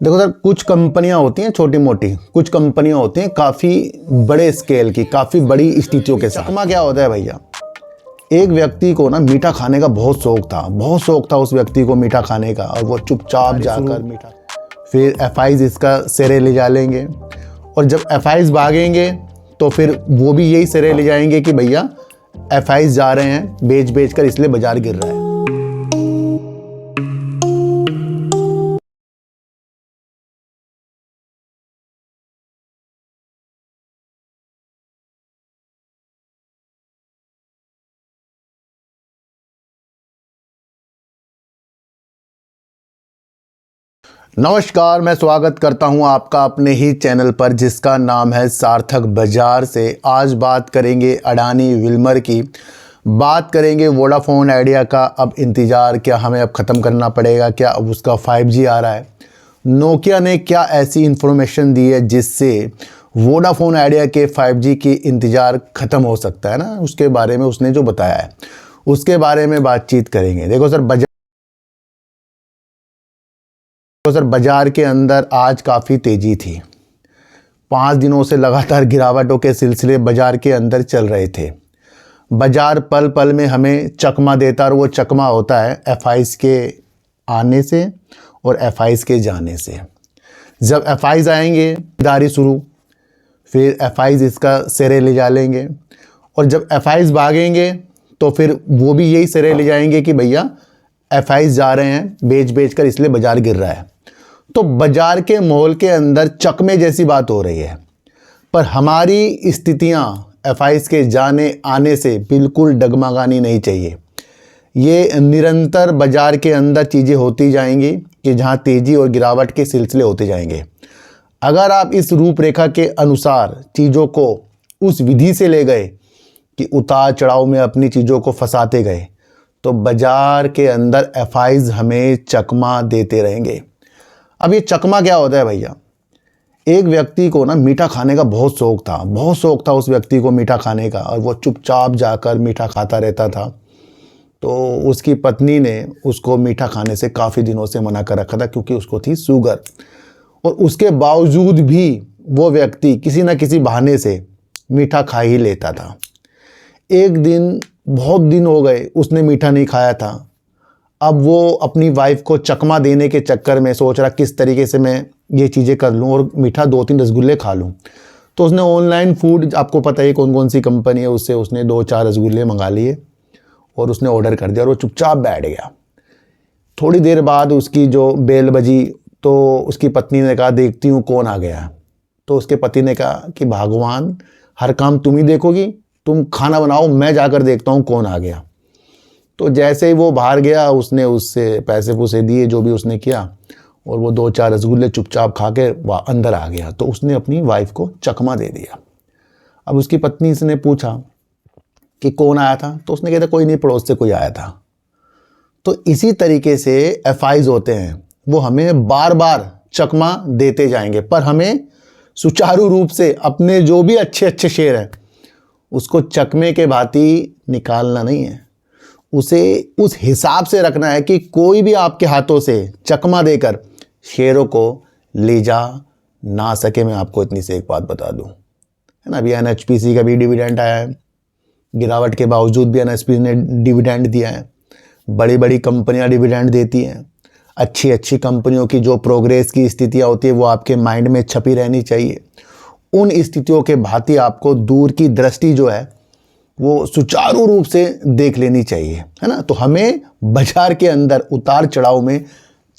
देखो सर, कुछ कंपनियां होती हैं छोटी मोटी, कुछ कंपनियां होती हैं काफ़ी बड़े स्केल की, काफ़ी बड़ी स्थितियों के साथ। चकमा क्या होता है भैया, एक व्यक्ति को ना मीठा खाने का बहुत शौक था उस व्यक्ति को मीठा खाने का, और वो चुपचाप जाकर मीठा, फिर एफआईज इसका सिरे ले जा लेंगे, और जब एफआईज भागेंगे तो फिर वो भी यही सिरे ले जाएंगे कि भैया एफआईज जा रहे हैं बेच कर, इसलिए बाजार गिर रहा है। नमस्कार, मैं स्वागत करता हूं आपका अपने ही चैनल पर जिसका नाम है सार्थक बाजार से। आज बात करेंगे अडानी विल्मर की, बात करेंगे वोडाफोन आइडिया का। अब इंतज़ार क्या हमें अब ख़त्म करना पड़ेगा, क्या अब उसका 5G आ रहा है? नोकिया ने क्या ऐसी इन्फॉर्मेशन दी है जिससे वोडाफोन आइडिया के 5G की इंतज़ार ख़त्म हो सकता है ना, उसके बारे में उसने जो बताया है उसके बारे में बातचीत करेंगे। देखो सर, बाजार के अंदर आज काफ़ी तेज़ी थी। 5 दिनों से लगातार गिरावटों के सिलसिले बाजार के अंदर चल रहे थे। बाजार पल पल में हमें चकमा देता, और वो चकमा होता है एफआईज के आने से और एफआईज के जाने से। जब एफआईज आएंगे खरीदारी शुरू, फिर एफआईज इसका सिरे ले जा लेंगे, और जब एफआईज भागेंगे तो फिर वो भी यही सिरे ले जाएंगे कि भैया एफआईज जा रहे हैं बेच कर, इसलिए बाजार गिर रहा है। तो बाजार के माहौल के अंदर चकमे जैसी बात हो रही है, पर हमारी स्थितियां एफआईज के जाने आने से बिल्कुल डगमगानी नहीं चाहिए। ये निरंतर बाजार के अंदर चीज़ें होती जाएंगी कि जहां तेज़ी और गिरावट के सिलसिले होते जाएंगे। अगर आप इस रूपरेखा के अनुसार चीज़ों को उस विधि से ले गए कि उतार चढ़ाव में अपनी चीज़ों को फंसाते गए, तो बाजार के अंदर एफआईज हमें चकमा देते रहेंगे। अब ये चकमा क्या होता है भैया, एक व्यक्ति को ना मीठा खाने का बहुत शौक था उस व्यक्ति को मीठा खाने का, और वो चुपचाप जाकर मीठा खाता रहता था। तो उसकी पत्नी ने उसको मीठा खाने से काफ़ी दिनों से मना कर रखा था, क्योंकि उसको थी शुगर, और उसके बावजूद भी वो व्यक्ति किसी न किसी बहाने से मीठा खा ही लेता था। एक दिन, बहुत दिन हो गए उसने मीठा नहीं खाया था। अब वो अपनी वाइफ को चकमा देने के चक्कर में सोच रहा किस तरीके से मैं ये चीज़ें कर लूँ और मीठा 2-3 रसगुल्ले खा लूँ। तो उसने ऑनलाइन फूड, आपको पता है कौन कौन सी कंपनी है, उससे उसने 2-4 रसगुल्ले मंगा लिए और उसने ऑर्डर कर दिया, और वो चुपचाप बैठ गया। थोड़ी देर बाद उसकी जो बेल बजी, तो उसकी पत्नी ने कहा देखती हूँ कौन आ गया। तो उसके पति ने कहा कि भगवान, हर काम तुम ही देखोगी, तुम खाना बनाओ, मैं जाकर देखता हूँ कौन आ गया। तो जैसे ही वो बाहर गया, उसने उससे पैसे पूसे दिए जो भी उसने किया, और वो 2-4 रसगुल्ले चुपचाप खा के वह अंदर आ गया। तो उसने अपनी वाइफ को चकमा दे दिया। अब उसकी पत्नी से ने पूछा कि कौन आया था, तो उसने कहा था कोई नहीं, पड़ोस से कोई आया था। तो इसी तरीके से एफआईज होते हैं, वो हमें बार बार चकमा देते जाएंगे, पर हमें सुचारू रूप से अपने जो भी अच्छे शेयर हैं उसको चकमे के भांति निकालना नहीं है, उसे उस हिसाब से रखना है कि कोई भी आपके हाथों से चकमा देकर शेयरों को ले जा ना सके। मैं आपको इतनी से एक बात बता दूं, है ना, अभी एनएचपीसी का भी डिविडेंड आया है, गिरावट के बावजूद भी एनएचपीसी ने डिविडेंड दिया है। बड़ी बड़ी कंपनियां डिविडेंड देती हैं। अच्छी कंपनियों की जो प्रोग्रेस की स्थितियां होती है वो आपके माइंड में छपी रहनी चाहिए। उन स्थितियों के भांति आपको दूर की दृष्टि जो है वो सुचारू रूप से देख लेनी चाहिए, है ना। तो हमें बाजार के अंदर उतार चढ़ाव में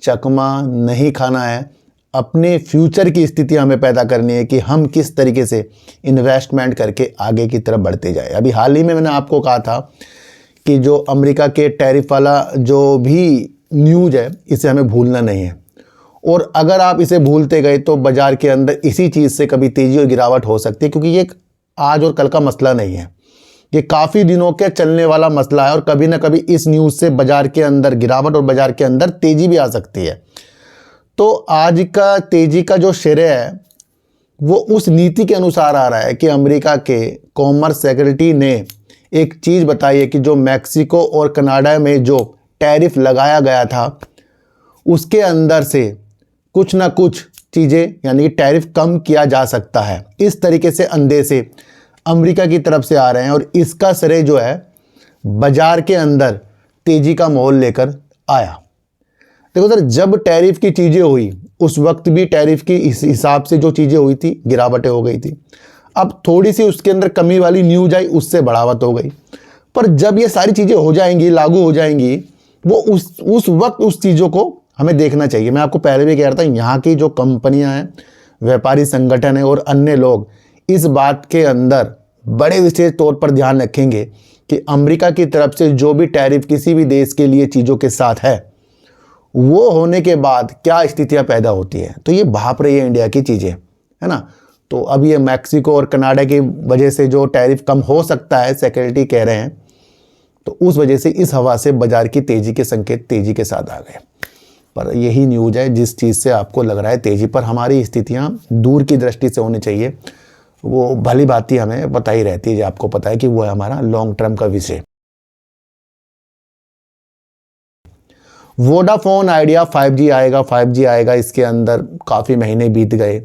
चकमा नहीं खाना है। अपने फ्यूचर की स्थिति हमें पैदा करनी है कि हम किस तरीके से इन्वेस्टमेंट करके आगे की तरफ बढ़ते जाए। अभी हाल ही में मैंने आपको कहा था कि जो अमेरिका के टैरिफ वाला जो भी न्यूज़ है, इसे हमें भूलना नहीं है, और अगर आप इसे भूलते गए तो बाजार के अंदर इसी चीज़ से कभी तेज़ी और गिरावट हो सकती है, क्योंकि ये आज और कल का मसला नहीं है, ये काफ़ी दिनों के चलने वाला मसला है, और कभी ना कभी इस न्यूज़ से बाजार के अंदर गिरावट और बाजार के अंदर तेज़ी भी आ सकती है। तो आज का तेज़ी का जो श्रेय है वो उस नीति के अनुसार आ रहा है कि अमेरिका के कॉमर्स सेक्रेटरी ने एक चीज़ बताई है कि जो मैक्सिको और कनाडा में जो टैरिफ लगाया गया था उसके अंदर से कुछ ना कुछ चीज़ें यानी कि टैरिफ कम किया जा सकता है। इस तरीके से अंदेशे अमेरिका की तरफ से आ रहे हैं और इसका श्रेय जो है बाजार के अंदर तेजी का माहौल लेकर आया। देखो सर, जब टैरिफ की चीज़ें हुई उस वक्त भी टैरिफ की इस हिसाब से जो चीज़ें हुई थी गिरावटें हो गई थी। अब थोड़ी सी उसके अंदर कमी वाली न्यूज आई, उससे बढ़ावत हो गई। पर जब ये सारी चीज़ें हो जाएंगी, लागू हो जाएंगी, वो उस वक्त उस चीज़ों को हमें देखना चाहिए। मैं आपको पहले भी कह रहा था, यहाँ की जो कंपनियाँ हैं, व्यापारी संगठन है और अन्य लोग इस बात के अंदर बड़े विशेष तौर पर ध्यान रखेंगे कि अमेरिका की तरफ से जो भी टैरिफ किसी भी देश के लिए चीज़ों के साथ है, वो होने के बाद क्या स्थितियाँ पैदा होती है। तो ये भाप रही है इंडिया की चीज़ें, है ना। तो अब ये मैक्सिको और कनाडा की वजह से जो टैरिफ कम हो सकता है, सिक्योरिटी कह रहे हैं, तो उस वजह से इस हवा से बाजार की तेज़ी के संकेत तेज़ी के साथ आ गए। पर यही न्यूज़ है जिस चीज़ से आपको लग रहा है तेज़ी, पर हमारी स्थितियाँ दूर की दृष्टि से होनी चाहिए। वो भली बात ही हमें पता ही रहती है, जो आपको पता है कि वो है हमारा लॉन्ग टर्म का विषय। वोडाफोन आइडिया 5G आएगा, 5G आएगा, इसके अंदर काफ़ी महीने बीत गए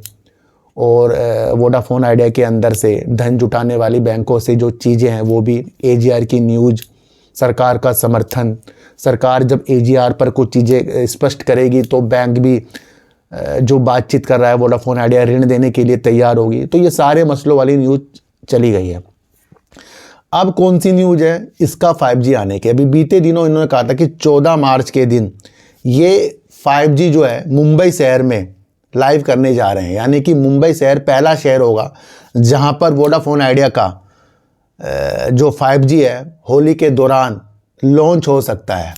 और वोडाफोन आइडिया के अंदर से धन जुटाने वाली बैंकों से जो चीज़ें हैं वो भी AGR की न्यूज़, सरकार का समर्थन। सरकार जब AGR पर कुछ चीज़ें स्पष्ट करेगी तो बैंक भी जो बातचीत कर रहा है वोडाफोन आइडिया ऋण देने के लिए तैयार होगी। तो ये सारे मसलों वाली न्यूज़ चली गई है। अब कौन सी न्यूज़ है इसका 5G आने के? अभी बीते दिनों इन्होंने कहा था कि 14 मार्च के दिन ये 5G जो है मुंबई शहर में लाइव करने जा रहे हैं। यानी कि मुंबई शहर पहला शहर होगा जहां पर वोडाफोन आइडिया का जो 5G है होली के दौरान लॉन्च हो सकता है।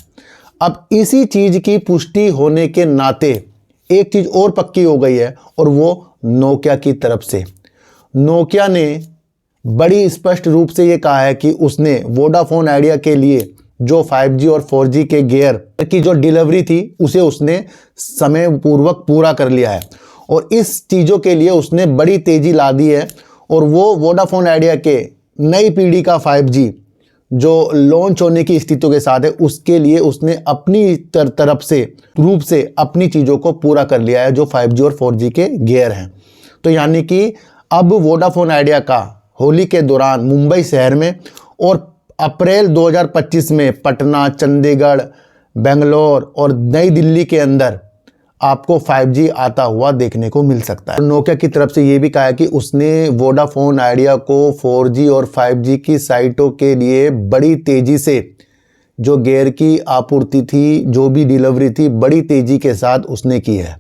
अब इसी चीज़ की पुष्टि होने के नाते एक चीज़ और पक्की हो गई है और वो नोकिया की तरफ से। नोकिया ने बड़ी स्पष्ट रूप से ये कहा है कि उसने वोडाफोन आइडिया के लिए जो 5G और 4G के गियर की जो डिलीवरी थी उसे उसने समय पूर्वक पूरा कर लिया है और इस चीज़ों के लिए उसने बड़ी तेज़ी ला दी है। और वो वोडाफोन आइडिया के नई पीढ़ी का 5G जो लॉन्च होने की स्थितियों के साथ है उसके लिए उसने अपनी तरफ से रूप से अपनी चीज़ों को पूरा कर लिया है जो 5G और 4G के गियर हैं। तो यानी कि अब वोडाफोन आइडिया का होली के दौरान मुंबई शहर में और अप्रैल 2025 में पटना, चंडीगढ़, बेंगलोर और नई दिल्ली के अंदर आपको 5G आता हुआ देखने को मिल सकता है। नोकिया की तरफ से ये भी कहा है कि उसने वोडाफोन आइडिया को 4G और 5G की साइटों के लिए बड़ी तेज़ी से जो गियर की आपूर्ति थी, जो भी डिलीवरी थी, बड़ी तेज़ी के साथ उसने की है।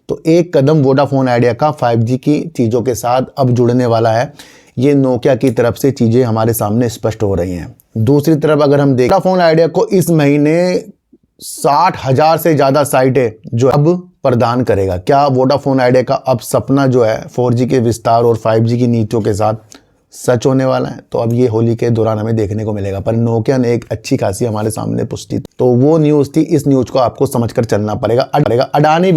तो एक कदम वोडाफोन आइडिया का 5G की चीज़ों के साथ अब जुड़ने वाला है। ये नोकिया की तरफ से चीज़ें हमारे सामने स्पष्ट हो रही हैं। दूसरी तरफ अगर हम देखें, वोडाफोन आइडिया को इस महीने 60,000 से ज़्यादा साइटें जो अब प्रदान करेगा। क्या वोडाफोन आइडिया का अब सपना जो है 4G के विस्तार और 5G की नीतियों के साथ सच होने वाला है? तो अब ये होली के दौरान हमें देखने को मिलेगा। पर नोकिया ने एक अच्छी खासी हमारे सामने पुष्टि, तो वो न्यूज़ थी। इस न्यूज़ को आपको समझकर चलना पड़ेगा। अडानी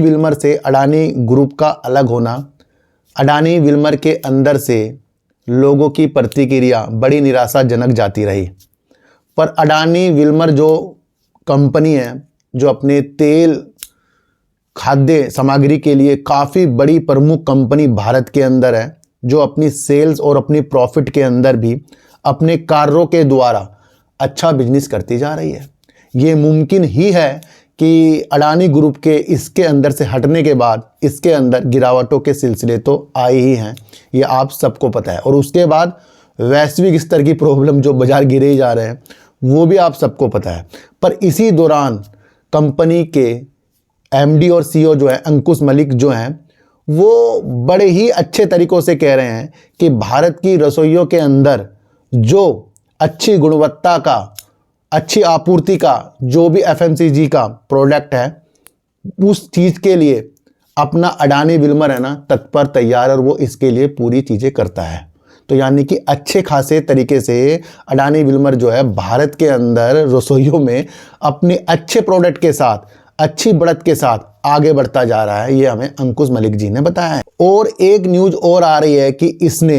विल्मर से अडानी ग्रुप का अलग होना, अडानी विल्मर के अंदर से लोगों की प्रतिक्रिया बड़ी निराशाजनक जाती रही। पर अडानी विल्मर जो कंपनी है जो अपने तेल खाद्य सामग्री के लिए काफ़ी बड़ी प्रमुख कंपनी भारत के अंदर है, जो अपनी सेल्स और अपनी प्रॉफिट के अंदर भी अपने कार्यों के द्वारा अच्छा बिजनेस करती जा रही है। ये मुमकिन ही है कि अडानी ग्रुप के इसके अंदर से हटने के बाद इसके अंदर गिरावटों के सिलसिले तो आए ही हैं, ये आप सबको पता है। और उसके बाद वैश्विक स्तर की प्रॉब्लम जो बाजार गिरे ही जा रहे हैं वो भी आप सबको पता है। पर इसी दौरान कंपनी के MD और CEO जो है अंकुश मलिक जो हैं, वो बड़े ही अच्छे तरीक़ों से कह रहे हैं कि भारत की रसोइयों के अंदर जो अच्छी गुणवत्ता का, अच्छी आपूर्ति का जो भी FMCG का प्रोडक्ट है, उस चीज़ के लिए अपना अडानी विल्मर है ना तत्पर तैयार, और वो इसके लिए पूरी चीज़ें करता है। तो यानी कि अच्छे खासे तरीके से अडानी विल्मर जो है भारत के अंदर रसोइयों में अपने अच्छे प्रोडक्ट के साथ, अच्छी बढ़त के साथ आगे बढ़ता जा रहा है। ये हमें अंकुश मलिक जी ने बताया है। और एक न्यूज़ और आ रही है कि इसने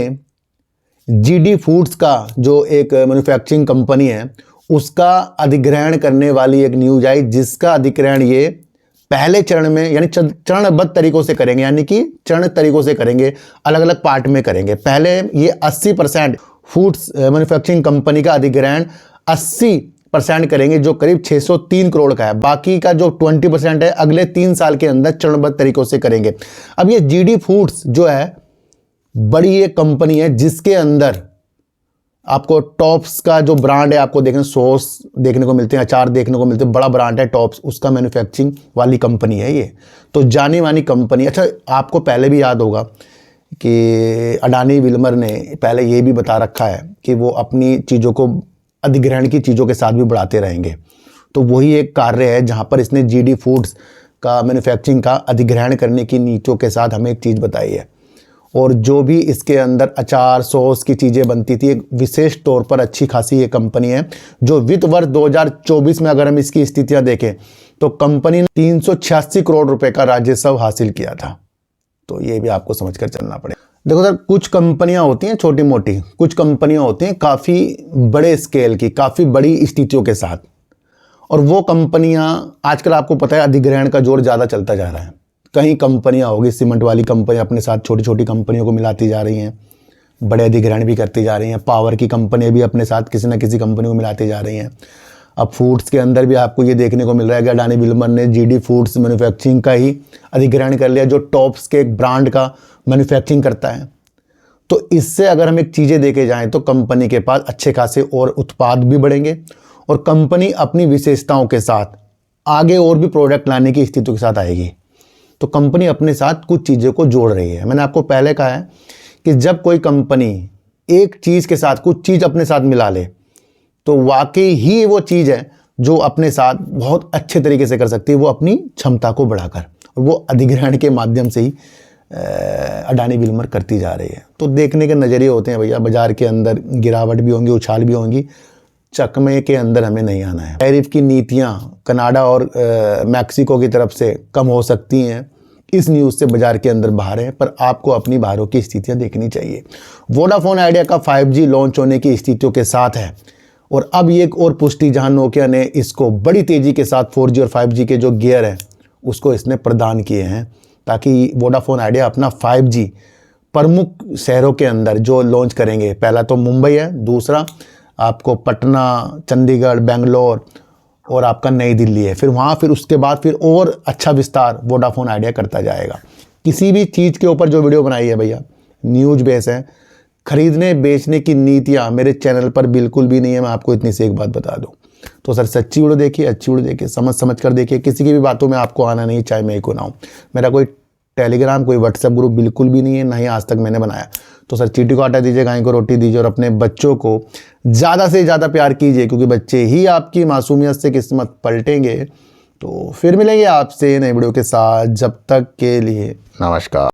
GD फूड्स का जो एक मैन्युफैक्चरिंग कंपनी है उसका अधिग्रहण करने वाली एक न्यूज आई, जिसका अधिग्रहण ये पहले चरण में यानी चरणबद्ध तरीकों से करेंगे, यानी कि चरण तरीकों से करेंगे, अलग अलग पार्ट में करेंगे। पहले ये 80% फूड्स मैन्युफैक्चरिंग कंपनी का अधिग्रहण 80% करेंगे, जो करीब 603 करोड़ का है। बाकी का जो 20% है अगले 3 साल के अंदर चरणबद्ध तरीकों से करेंगे। अब ये जीडी फूड्स जो है बड़ी एक कंपनी है, जिसके अंदर आपको टॉप्स का जो ब्रांड है, आपको देखने सॉस देखने को मिलते हैं, अचार देखने को मिलते हैं, बड़ा ब्रांड है टॉप्स, उसका मैन्युफैक्चरिंग वाली कंपनी है ये, तो जानी मानी कंपनी। अच्छा, आपको पहले भी याद होगा कि अडानी विल्मर ने पहले ये भी बता रखा है कि वो अपनी चीज़ों को अधिग्रहण की चीज़ों के साथ भी बढ़ाते रहेंगे। तो वही एक कार्य है जहाँ पर इसने जीडी फूड्स का मैन्युफैक्चरिंग का अधिग्रहण करने की नीतियों के साथ हमें एक चीज़ बताई है। और जो भी इसके अंदर अचार सॉस की चीज़ें बनती थी, एक विशेष तौर पर अच्छी खासी ये कंपनी है, जो वित्त वर्ष 2024 में अगर हम इसकी स्थितियां देखें तो कंपनी ने 386 करोड़ रुपए का राजस्व हासिल किया था। तो ये भी आपको समझकर चलना पड़ेगा। देखो सर, कुछ कंपनियां होती हैं छोटी मोटी, कुछ कंपनियां होती हैं काफ़ी बड़े स्केल की, काफ़ी बड़ी स्थितियों के साथ, और वो कंपनियां आजकल आपको पता है अधिग्रहण का जोर ज़्यादा चलता जा रहा है। कई कंपनियां होगी, सीमेंट वाली कंपनी अपने साथ छोटी छोटी कंपनियों को मिलाती जा रही हैं, बड़े अधिग्रहण भी करती जा रही हैं। पावर की कंपनी भी अपने साथ किसी न किसी कंपनी को मिलाती जा रही हैं। अब फूड्स के अंदर भी आपको ये देखने को मिल रहा है कि अडानी विल्मर ने जीडी फूड्स मैन्युफैक्चरिंग का ही अधिग्रहण कर लिया, जो टॉप्स के एक ब्रांड का मैन्युफैक्चरिंग करता है। तो इससे अगर हम एक चीज़ें देखे जाएँ तो कंपनी के पास अच्छे खासे और उत्पाद भी बढ़ेंगे, और कंपनी अपनी विशेषताओं के साथ आगे और भी प्रोडक्ट लाने की स्थिति के साथ आएगी। तो कंपनी अपने साथ कुछ चीज़ों को जोड़ रही है। मैंने आपको पहले कहा है कि जब कोई कंपनी एक चीज़ के साथ कुछ चीज़ अपने साथ मिला ले, तो वाकई ही वो चीज़ है जो अपने साथ बहुत अच्छे तरीके से कर सकती है, वो अपनी क्षमता को बढ़ाकर, और वो अधिग्रहण के माध्यम से ही अडानी विल्मर करती जा रही है। तो देखने के नज़रिए होते हैं भैया, बाजार के अंदर गिरावट भी होंगी, उछाल भी होंगी, चकमे के अंदर हमें नहीं आना है। टैरिफ की नीतियां कनाडा और मैक्सिको की तरफ से कम हो सकती हैं, इस न्यूज़ से बाजार के अंदर बाहर है, पर आपको अपनी बाहरों की स्थितियां देखनी चाहिए। वोडाफोन आइडिया का 5G लॉन्च होने की स्थितियों के साथ है, और अब ये एक और पुष्टि जहां नोकिया ने इसको बड़ी तेज़ी के साथ 4G और 5G के जो गियर हैं उसको इसने प्रदान किए हैं, ताकि वोडाफोन आइडिया अपना 5G प्रमुख शहरों के अंदर जो लॉन्च करेंगे। पहला तो मुंबई है, दूसरा आपको पटना, चंडीगढ़, बेंगलोर और आपका नई दिल्ली है। फिर उसके बाद फिर और अच्छा विस्तार वोडाफोन आइडिया करता जाएगा। किसी भी चीज़ के ऊपर जो वीडियो बनाई है भैया, न्यूज़ बेस है, खरीदने बेचने की नीतियाँ मेरे चैनल पर बिल्कुल भी नहीं है। मैं आपको इतनी सी एक बात बता दूँ। तो सर सच्ची वीडियो देखिए, अच्छी वीडियो देखिए, समझ कर देखिए, किसी की भी बातों में आपको आना नहीं, चाहे मैं ही को ना हूँ। मेरा कोई टेलीग्राम कोई व्हाट्सएप ग्रुप बिल्कुल भी नहीं है, ना ही आज तक मैंने बनाया। तो सर चींटी को आटा दीजिए, गाय को रोटी दीजिए, और अपने बच्चों को ज़्यादा से ज़्यादा प्यार कीजिए, क्योंकि बच्चे ही आपकी मासूमियत से किस्मत पलटेंगे। तो फिर मिलेंगे आपसे नए वीडियो के साथ, जब तक के लिए नमस्कार।